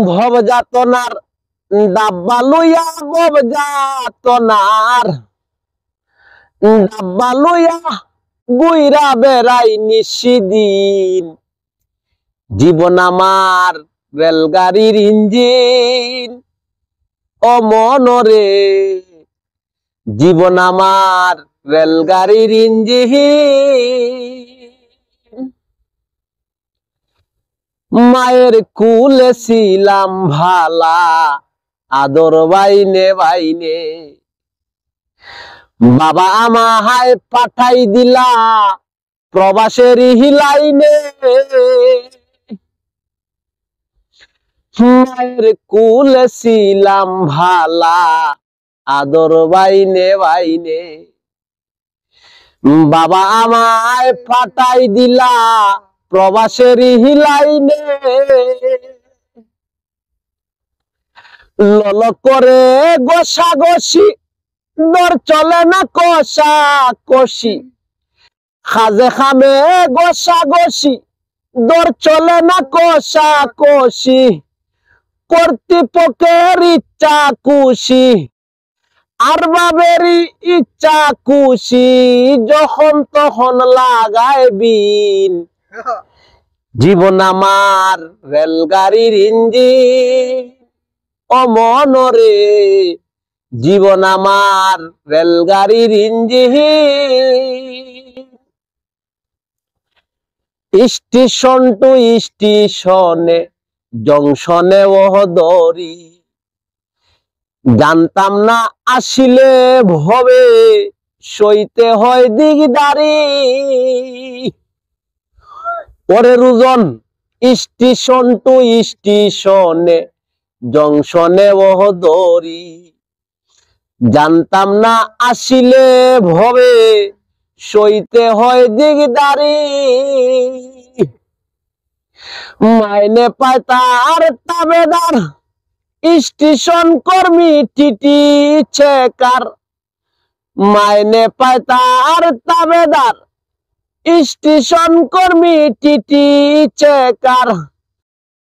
ভব যাতনার ডাব্বা লইয়া ভব যাতনার ডাব্বা লইয়া গুইরা বেড়াই নিশিদিন। জীবন আমার রেলগাড়ির ইঞ্জিন ও মনরে, জীবন আমার রেলগাড়ির ইঞ্জিন। মায়ের কুলে ছিলাম ভালা, আদর বাইনে বাইনে। বাবা আমায় পাঠাই দিলা প্রবাসের হিলাইনে। মায়ের কুলে ছিলাম ভালা, আদর বাইনে বাইনে। বাবা আমায় পাঠাই দিলা প্রবাসের হিলাইনে। লল করে গোসা গসি, দর চলে না কষা কষি। খাজে খামে গোসা গসি, দর চলে না কষা কষি। কর্তৃপক্ষের ইচ্ছা খুশি, আর বাবেরই ইচ্ছা খুশি, যখন তখন লাগায় বিন। জীবন আমার রেলগাড়ির ইঞ্জিন ও মনরে, জীবন আমার রেলগাড়ির ইঞ্জিন। স্টেশন টু স্টেশনে, জংশনে ও দরি। জানতাম না আসিলে ভবে সইতে হয় দিগদারি। ওরে রুজন স্টেশন টু স্টেশনে, জংশনে ও দরি। জানতাম না আসিলে ভবে সইতে হয় দিগদারি। মাইনে পায় তার তাবেদার, স্টেশন কর্মী টিটি চেকার। মাইনে পায় তার তাবেদার, স্টেশন কর্মী টিটি চেকার।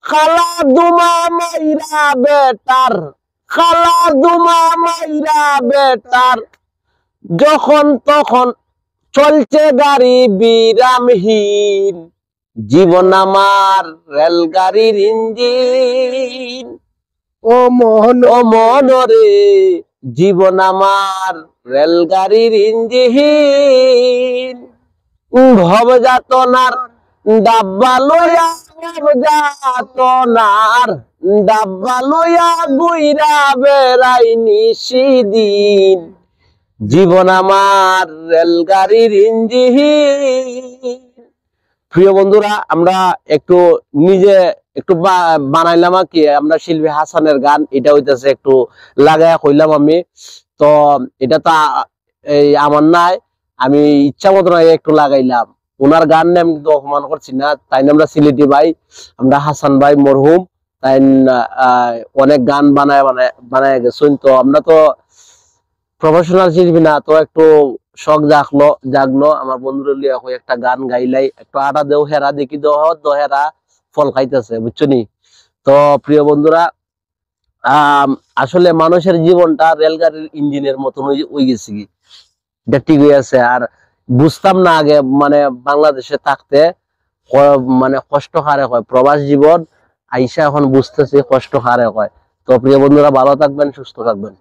খালা দুমা মাইরা বেটার, খালা দুমা মাইরা বেটার। যখন তখন চলছে গাড়ি বিরামহীন। জীবন আমার রেলগাড়ির ইঞ্জিন ও মনরে, জীবন আমার রেলগাড়ির ইঞ্জিন। ভব যাতনার ডাব্বা লইয়া, ভব যাতনার ডাব্বা লইয়া গুইরা বেড়াই নিশিদিন। জীবন আমার রেলগাড়ির ইঞ্জিন। প্রিয় বন্ধুরা, আমরা একটু নিজে একটু বানাইলাম আর কি। আমরা শিল্পী হাসানের গান, এটা হইতেছে একটু লাগায়া কইলাম আমি। তো এটা তো এই আমার নাই, আমি ইচ্ছা মতো একটু লাগাইলাম। ওনার গান নিয়ে আমি কিন্তু অপমান করছি না। তাই আমরা সিলেটি ভাই, আমরা হাসান ভাই মরহুম, তাই অনেক গান বানায় বানায় গেছেন। তো আমরা তো প্রফেশনাল শিল্পী না, তো একটু শখ জাগলো আমার বন্ধুরা লিয়া একটা গান গাইলাই, একটু আটা দেও হেরা দেখি হেরা ফল খাইতেছে, বুঝছো নি। তো প্রিয় বন্ধুরা, আসলে মানুষের জীবনটা রেলগাড়ির ইঞ্জিনের মতন হয়ে গেছে কি, এটা ঠিক হয়ে আছে। আর বুঝতাম না আগে, মানে বাংলাদেশে থাকতে মানে কষ্ট হারে হয় প্রবাস জীবন, আইসা এখন বুঝতেছি কষ্ট হারে হয়। তো প্রিয় বন্ধুরা, ভালো থাকবেন, সুস্থ থাকবেন।